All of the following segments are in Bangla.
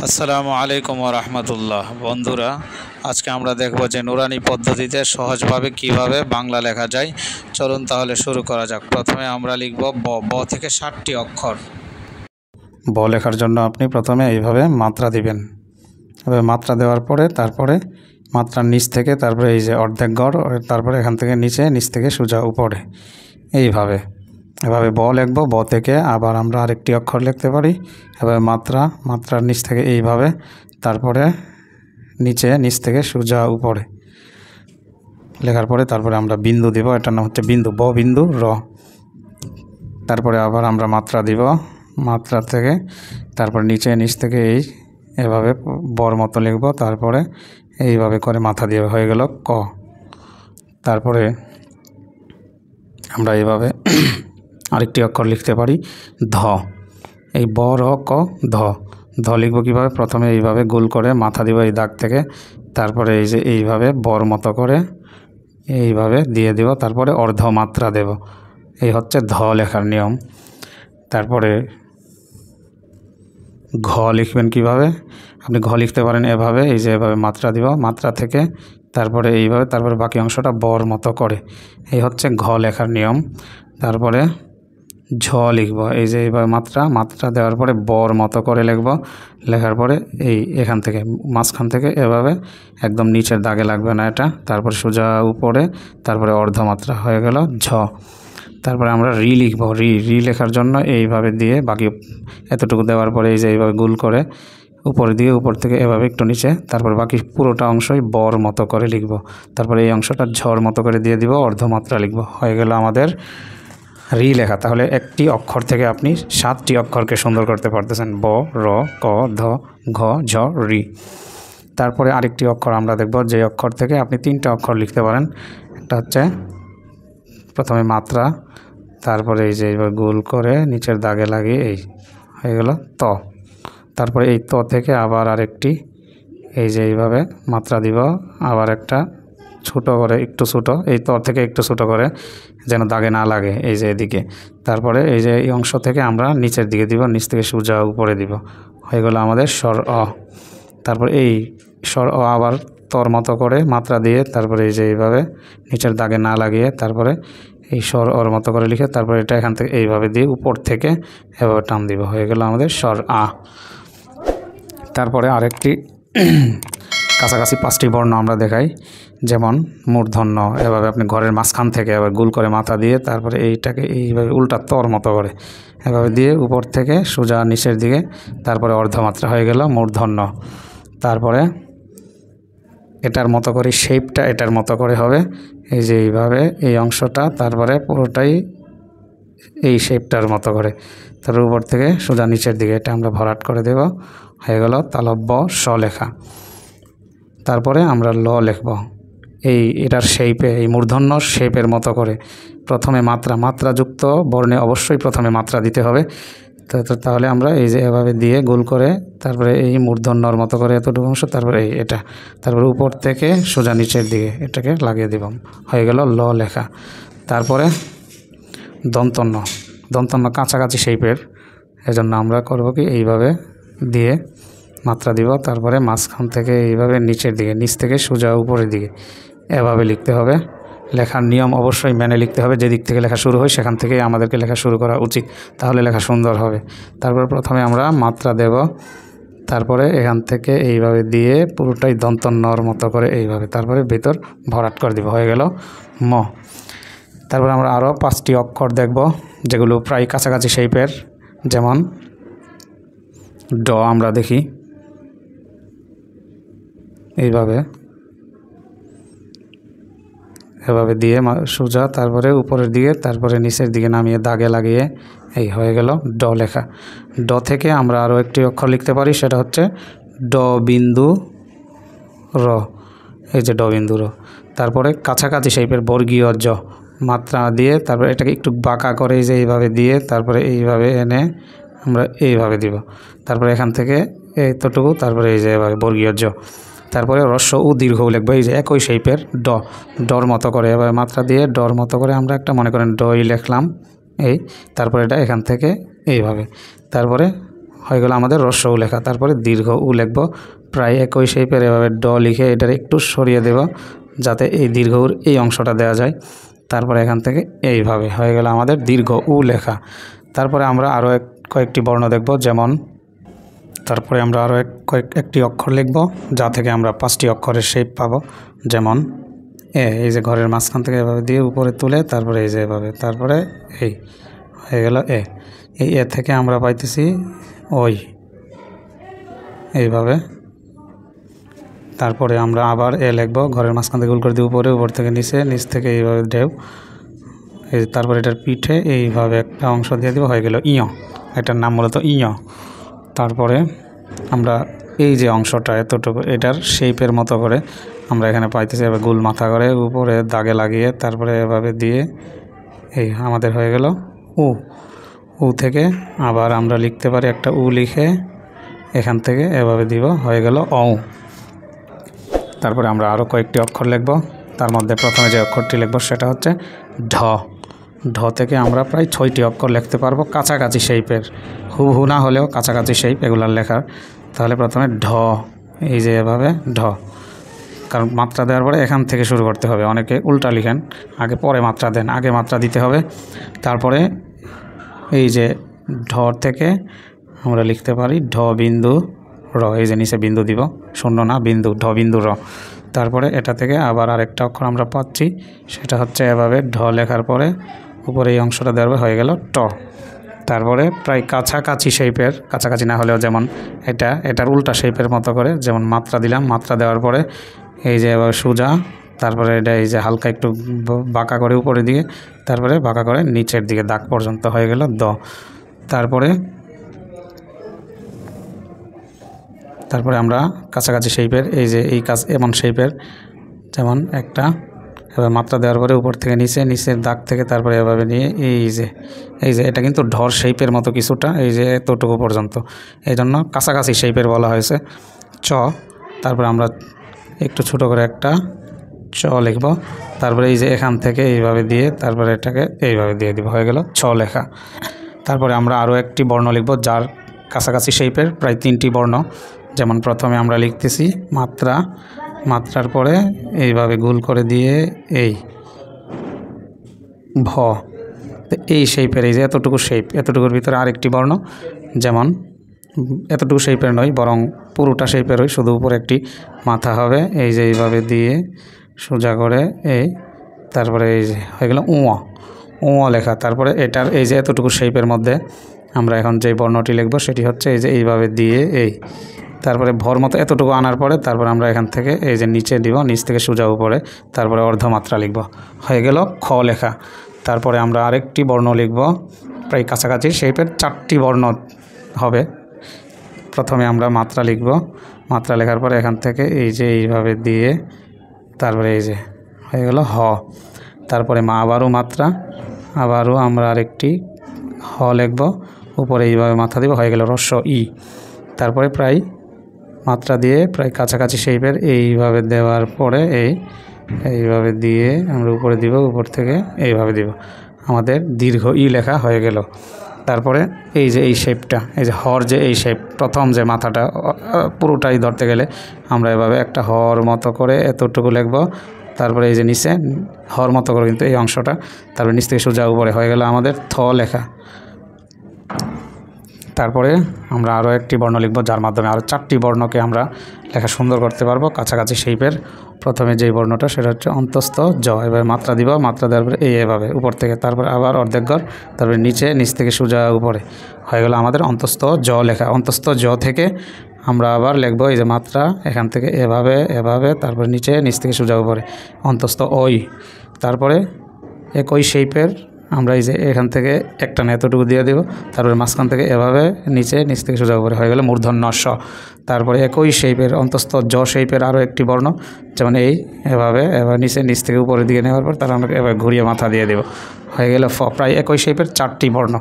আসসালামু আলাইকুম ওয়া রাহমাতুল্লাহ। বন্ধুরা, আজকে আমরা দেখব যে নুরানি পদ্ধতিতে সহজভাবে কিভাবে বাংলা লেখা যায়। চলুন তাহলে শুরু করা যাক। প্রথমে আমরা লিখব ব থেকে 60টি অক্ষর। ব লেখার জন্য আপনি প্রথমে এইভাবে মাত্রা দিবেন। এভাবে মাত্রা দেওয়ার পরে তারপরে মাত্রার নিচ থেকে তারপরে এই যে অর্ধেক গড়, তারপরে এখান থেকে নিচ থেকে সোজা উপরে এইভাবে এভাবে ব লিখব। ব থেকে আবার আমরা আরেকটি অক্ষর লিখতে পারি। এভাবে মাত্রার নিচ থেকে এইভাবে, তারপরে নিচ থেকে সোজা উপরে লেখার পরে তারপরে আমরা বিন্দু দিব। এটার নাম হচ্ছে বিন্দু, ব বিন্দু র। তারপরে আবার আমরা মাত্রা দিব, মাত্রা থেকে তারপর নিচ থেকে এভাবে বর মতো লিখব। তারপরে এইভাবে করে মাথা দিয়ে হয়ে গেল ক। তারপরে আমরা এইভাবে আরেকটি অক্ষর লিখতে পারি ধ। এই ব র ক ধ। ধ লিখব কীভাবে? প্রথমে এইভাবে গোল করে মাথা দিব এই দাগ থেকে, তারপরে এই যে এইভাবে বর মতো করে এইভাবে দিয়ে দেব, তারপরে অর্ধ মাত্রা দেব। এই হচ্ছে ধ লেখার নিয়ম। তারপরে ঘ লিখবেন কিভাবে? আপনি ঘ লিখতে পারেন এভাবে, এই যে এভাবে মাত্রা দিব, মাত্রা থেকে তারপরে এইভাবে, তারপরে বাকি অংশটা বর মতো করে। এই হচ্ছে ঘ লেখার নিয়ম। তারপরে ঝ লিখব, এই যে এইভাবে মাত্রা দেওয়ার পরে বর মতো করে লিখব। লেখার পরে এখান থেকে মাঝখান থেকে এভাবে একদম নিচের দাগে লাগবে না এটা, তারপরে সোজা উপরে, তারপরে অর্ধমাত্রা হয়ে গেল ঝ। তারপরে আমরা রি লিখব। রি লেখার জন্য এইভাবে দিয়ে বাকি এতটুকু দেওয়ার পরে এই যে এইভাবে গোল করে উপর থেকে এভাবে একটু নিচে, তারপর বাকি পুরোটা অংশই বর মতো করে লিখব। তারপরে এই অংশটা ঝড় মতো করে দিয়ে দিব, অর্ধমাত্রা লিখব। হয়ে গেল আমাদের রি লেখা। তাহলে একটি অক্ষর থেকে আপনি 7টি অক্ষরকে সুন্দর করতে পারতেছেন, ব র ক ধ ঘ ঝ রি। তারপরে আরেকটি অক্ষর আমরা দেখব, যে অক্ষর থেকে আপনি 3টা অক্ষর লিখতে পারেন। একটা হচ্ছে প্রথমে মাত্রা, তারপরে এই যে এইভাবে গোল করে নিচের দাগে লাগিয়ে এই হয়ে গেল ত। তারপরে এই ত থেকে আবার আরেকটি, এই যে এইভাবে মাত্রা দিব, আবার একটা ছোটো করে, একটু ছোটো, এই ত থেকে একটু ছোটো করে যেন দাগে না লাগে, এই যে এদিকে। তারপরে এই যে এই অংশ থেকে আমরা নিচের দিকে দিব, নিচ থেকে সোজা উপরে দিব। হয়ে গেল আমাদের স্বর অ। তারপর এই স্বর অ আবার তর মতো করে মাত্রা দিয়ে, তারপরে এই যে এইভাবে নিচের দাগে না লাগিয়ে, তারপরে এই স্বর অর মতো করে লিখে, তারপরে এটা এখান থেকে এইভাবে দিয়ে উপর থেকে এভাবে টান দিব। হয়ে গেল আমাদের স্বর আ। তারপরে আরেকটি কাছাকাছি 5টি বর্ণ আমরা দেখাই, যেমন মূর্ধন্য। এভাবে আপনি ঘরের মাঝখান থেকে এবার গোল করে মাথা দিয়ে, তারপরে এইটাকে এইভাবে উল্টা তর মতো করে এভাবে দিয়ে উপর থেকে সোজা নিচের দিকে, তারপরে অর্ধমাত্রা হয়ে গেল মূর্ধন্য। তারপরে এটার মতো করে শেপটা এটার মতো করে হবে, এই যে এইভাবে এই অংশটা, তারপরে পুরোটাই এই শেপটার মতো করে, তারপর উপর থেকে সোজা নিচের দিকে এটা আমরা ভরাট করে দেব। হয়ে গেল তালব্য স লেখা। তারপরে আমরা ল লিখব, এটার শেপে, এই মূর্ধন্য শেপের মতো করে। প্রথমে মাত্রাযুক্ত বর্ণে অবশ্যই প্রথমে মাত্রা দিতে হবে। তাহলে আমরা এই যে এভাবে দিয়ে গোল করে, তারপরে এই মূর্ধন্যর মতো করে এতটুকু অংশ, তারপরে এটা, তারপরে উপর থেকে সোজা নিচের দিকে এটাকে লাগিয়ে দিব। হয়ে গেল ল লেখা। তারপরে দন্তন্য কাছাকাছি শেপের, এজন্য আমরা করব কি, এইভাবে দিয়ে মাত্রা দিব, তারপরে মাঝখান থেকে এইভাবে নিচের দিকে, নিচ থেকে সোজা উপরের দিকে এভাবে লিখতে হবে। লেখার নিয়ম অবশ্যই মেনে লিখতে হবে। যেদিক থেকে লেখা শুরু হয় সেখান থেকেই আমাদেরকে লেখা শুরু করা উচিত, তাহলে লেখা সুন্দর হবে। তারপর প্রথমে আমরা মাত্রা দেব, তারপরে এখান থেকে এইভাবে দিয়ে পুরোটাই দন্তন্যর মতো করে এইভাবে, তারপরে ভেতর ভরাট করে দিব। হয়ে গেল ম। তারপর আমরা আরও 5টি অক্ষর দেখব, যেগুলো প্রায় কাছাকাছি শেপের, যেমন ড। আমরা দেখি এইভাবে এভাবে দিয়ে সোজা, তারপরে উপরের দিকে, তারপরে নিচের দিকে নামিয়ে দাগে লাগিয়ে এই হয়ে গেল ড লেখা। ড থেকে আমরা আরও একটি অক্ষর লিখতে পারি, সেটা হচ্ছে ড বিন্দু র। এই যে ড বিন্দু র। তারপরে কাছাকাছি শেপের বর্গীয় জ, মাত্রা দিয়ে, তারপরে এটাকে একটু বাঁকা করে এই যে এইভাবে দিয়ে, তারপরে এইভাবে এনে আমরা এইভাবে দিব, তারপরে এখান থেকে এতটুকু, তারপরে এই যে এভাবে বর্গীয় জ। তারপরে হ্রস্ব উ দীর্ঘ লিখবো, এই যে একই শেপের ডর মতো করে এবার মাত্রা দিয়ে ডর মতো করে আমরা একটা মনে করেন ডই লিখলাম, এই তারপরে এটা এখান থেকে এইভাবে, তারপরে হয়ে গেল আমাদের হ্রস্ব উ লেখা। তারপরে দীর্ঘ উ লিখব, প্রায় একই শেপের এভাবে ড লিখে এটার একটু সরিয়ে দেব যাতে এই দীর্ঘ উর এই অংশটা দেওয়া যায়। তারপরে এখান থেকে এইভাবে হয়ে গেল আমাদের দীর্ঘ উ লেখা। তারপরে আমরা আরও কয়েকটি বর্ণ দেখব, যেমন তারপরে আমরা আরও একটি অক্ষর লিখব যা থেকে আমরা 5টি অক্ষরের শেপ পাবো, যেমন এই যে ঘরের মাঝখান থেকে এভাবে দিয়ে উপরে তুলে তারপরে এই যে এভাবে, তারপরে এই হয়ে গেল এই থেকে আমরা পাইতেছি ওই এইভাবে। তারপরে আমরা আবার লিখব, ঘরের মাঝখান থেকে গোল করে দিয়ে উপরে, উপর থেকে নিচে, নিচ থেকে এইভাবে ঢেউ, এই তারপরে এটার পিঠে এইভাবে একটা অংশ দিয়ে দেবো, হয়ে গেল ইয়। এটার নাম মূলত ইয়। তারপরে আমরা এই যে অংশটা এতটুকু এটার শেপের মতো করে আমরা এখানে পাইতেছি, এবার গোল মাথা করে উপরে দাগে লাগিয়ে তারপরে এভাবে দিয়ে এই আমাদের হয়ে গেল উ থেকে আবার আমরা লিখতে পারি একটা উ লিখে এখান থেকে এভাবে দিব, হয়ে গেল অ। তারপরে আমরা আরও কয়েকটি অক্ষর লিখব, তার মধ্যে প্রথমে যে অক্ষরটি লিখব সেটা হচ্ছে ঢ। ঢ থেকে আমরা প্রায় 6টি অক্ষর লিখতে পারবো, কাছাকাছি শেপের, হুবহু না হলেও কাছাকাছি শেপ এগুলার লেখার। তাহলে প্রথমে ঢ, এই যে এভাবে ঢ, কারণ মাত্রা দেওয়ার পরে এখান থেকে শুরু করতে হবে। অনেকে উল্টা লিখেন, আগে পরে মাত্রা দেন, আগে মাত্রা দিতে হবে। তারপরে এই যে ঢ থেকে আমরা লিখতে পারি ঢ বিন্দু র, এই যে নিচে বিন্দু দিব, শূন্য না বিন্দু, ঢ বিন্দু র। তারপরে এটা থেকে আবার আরেকটা অক্ষর আমরা পাচ্ছি, সেটা হচ্ছে এভাবে ঢ লেখার পরে উপরে এই অংশটা দেওয়া হয়ে গেল ট। তারপরে প্রায় কাছাকাছি শেপের, কাছাকাছি না হলেও যেমন এটার উল্টা শেপের মতো করে যেমন মাত্রা দিলাম, মাত্রা দেওয়ার পরে এই যে এবার সোজা, তারপরে এটা এই যে হালকা একটু বাঁকা করে উপরের দিকে, তারপরে বাঁকা করে নিচের দিকে দাগ পর্যন্ত হয়ে গেল দ। তারপরে আমরা কাছাকাছি শেপের এই যে এই কাজ এমন শেপের, যেমন একটা এবার মাত্রা দেওয়ার পরে উপর থেকে নিচে, নিচের দাগ থেকে তারপরে এভাবে নিয়ে এই যে এটা কিন্তু ঢর শেপের মতো কিছুটা, এই যে এতটুকু পর্যন্ত, এই জন্য কাছাকাছি শেপের বলা হয়েছে চ। তারপরে আমরা একটু ছোট করে একটা চ লিখব, তারপরে এই যে এখান থেকে এইভাবে দিয়ে তারপরে এটাকে এইভাবে দিয়ে দিব, হয়ে গেল ছ লেখা। তারপরে আমরা আরও একটি বর্ণ লিখব যার কাছাকাছি শেপের প্রায় 3টি বর্ণ, যেমন প্রথমে আমরা লিখতেছি মাত্রার পরে এইভাবে গোল করে দিয়ে এই ভ, এই শেপের এই যে এতটুকু শেপ, এতটুকুর ভিতরে আরেকটি বর্ণ, যেমন এতটুকু শেপের নয় বরং পুরোটা শেপের হয়, শুধু উপরে একটি মাথা হবে, এই যে এইভাবে দিয়ে সোজা করে এই, তারপরে এই যে হয়ে গেল উ লেখা। তারপরে এটার এই যে এতটুকু শেপের মধ্যে আমরা এখন যে বর্ণটি লিখব সেটি হচ্ছে এই যে এইভাবে দিয়ে এই, তারপরে ভর মতো এতটুকু আনার পরে তারপরে আমরা এখান থেকে এই যে নিচে দিব, নিচ থেকে সোজা উপরে, তারপরে অর্ধমাত্রা লিখব, হয়ে গেল খ লেখা। তারপরে আমরা আরেকটি বর্ণ লিখব প্রায় কাছাকাছি শেপের, 4টি বর্ণ হবে। প্রথমে আমরা মাত্রা লিখব, মাত্রা লেখার পরে এখান থেকে এই যে এইভাবে দিয়ে তারপরে এই যে হয়ে গেল হ। তারপরে আবারও মাত্রা, আবারও আমরা আরেকটি হ লিখব, উপরে এইভাবে মাথা দিব, হয়ে গেল হ্রস্ব ই। তারপরে প্রায় মাত্রা দিয়ে প্রায় কাছাকাছি শেপের এইভাবে দেওয়ার পরে এইভাবে দিয়ে আমরা উপরে দিব, উপর থেকে এইভাবে দিব, আমাদের দীর্ঘ ই লেখা হয়ে গেল। তারপরে এই যে এই শেপটা, এই যে হর যে এই শেপ, প্রথম যে মাথাটা পুরোটাই ধরতে গেলে আমরা এভাবে একটা হর মতো করে এতটুকু লিখব, তারপরে এই যে নিচে হর মতো করে কিন্তু এই অংশটা, তারপরে নিচ থেকে সোজা উপরে হয়ে গেল আমাদের থ লেখা। তারপরে আমরা আরও একটি বর্ণ লিখব যার মাধ্যমে আরও 4টি বর্ণকে আমরা লেখা সুন্দর করতে পারবো কাছাকাছি শেপের। প্রথমে যেই বর্ণটা সেটা হচ্ছে অন্তস্থ জ, এবার মাত্রা দিব, মাত্রা দেওয়ার পরে এভাবে উপর থেকে, তারপরে আবার অর্ধেক ঘর, তারপরে নিচ থেকে সোজা উপরে হয়ে গেল আমাদের অন্তস্থ জ লেখা। অন্তস্থ জ থেকে আমরা আবার লিখব এই যে মাত্রা এখান থেকে এভাবে তারপরে নিচ থেকে সোজা উপরে অন্তস্থ ওই। তারপরে একই শেপের আমরা এই যে এখান থেকে একটা এতটুকু দিয়ে দেব, তারপরে মাঝখান থেকে এভাবে নিচ থেকে সোজা উপরে হয়ে গেল মূর্ধন্য স। তারপরে একই শেপের অন্তস্থ জ শেপের আরও একটি বর্ণ, যেমন এভাবে নিচ থেকে উপরের দিকে নেওয়ার পর তার আমরা এভাবে ঘুরিয়ে মাথা দিয়ে দেব, হয়ে গেল ফ। প্রায় একই শেপের 4টি বর্ণ।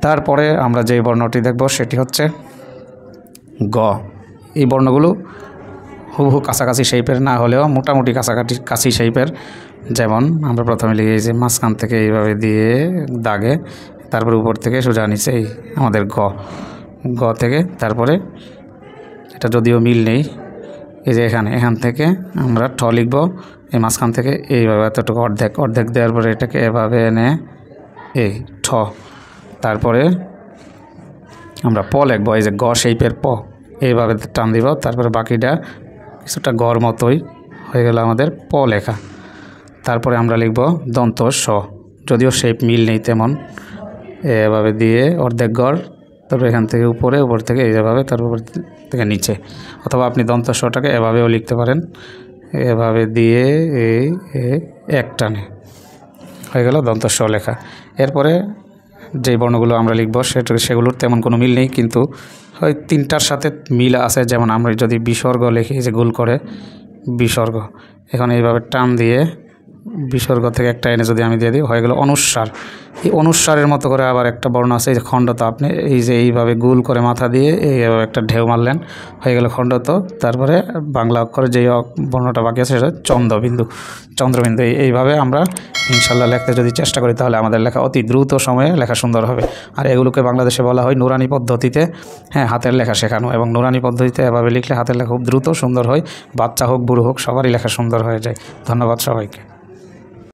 তারপরে আমরা যে বর্ণটি দেখব সেটি হচ্ছে গ। এই বর্ণগুলো হুবহু কাছাকাছি শেপের না হলেও মোটামুটি কাছাকাছি শেপের, যেমন আমরা প্রথমে লিখে যে মাঝখান থেকে এইভাবে দিয়ে দাগে, তারপর উপর থেকে সোজা নিচে আমাদের গ। গ থেকে তারপরে এটা যদিও মিল নেই, এই যে এখান থেকে আমরা ঠ লিখব, এই মাঝখান থেকে এইভাবে এতটুকু অর্ধেক দেওয়ার পরে এটাকে এভাবে এনে এই ঠ, তারপরে আমরা প লিখব, এই যে গ শেপের প, এইভাবে টান দিব, তারপরে বাকিটা কিছুটা গড় মতোই হয়ে গেল আমাদের প লেখা। তারপরে আমরা লিখব দন্ত স, যদিও শেপ মিল নেই তেমন, এভাবে দিয়ে অর্ধেক গড়, তারপর এখান থেকে উপর থেকে এইভাবে, তারপর থেকে নিচে, অথবা আপনি দন্ত সটাকে এভাবেও লিখতে পারেন, এভাবে দিয়ে এই এক টানে হয়ে গেল দন্ত স লেখা। এরপরে যে বর্ণগুলো আমরা লিখব সেগুলোর তেমন কোনো মিল নেই, কিন্তু হয় তিনটার সাথে মিল আছে। যেমন আমরা যদি বিসর্গ লিখি, যে গোল করে বিসর্গ, এখন এইভাবে টান দিয়ে বিসর্গ থেকে একটা এনে যদি আমি দিয়ে দিই, হয়ে গেল অনুস্বার। এই অনুস্বারের মতো করে আবার একটা বর্ণ আছে, এই যে খণ্ডত, আপনি এই যে এইভাবে গোল করে মাথা দিয়ে এইভাবে একটা ঢেউ মারলেন, হয়ে গেল খণ্ডত। তারপরে বাংলা অক্ষরে যেই বর্ণটা বাকি আছে সেটা চন্দ্রবিন্দু। এইভাবে আমরা ইনশাল্লাহ লিখতে যদি চেষ্টা করি, তাহলে আমাদের লেখা অতি দ্রুত সময়ে লেখা সুন্দর হবে। আর এগুলোকে বাংলাদেশে বলা হয় নুরানি পদ্ধতিতে হাতের লেখা শেখানো, এবং নুরানি পদ্ধতিতে এভাবে লিখলে হাতের লেখা খুব দ্রুত সুন্দর হয়। বাচ্চা হোক বুড়ো হোক সবারই লেখা সুন্দর হয়ে যায়। ধন্যবাদ সবাইকে।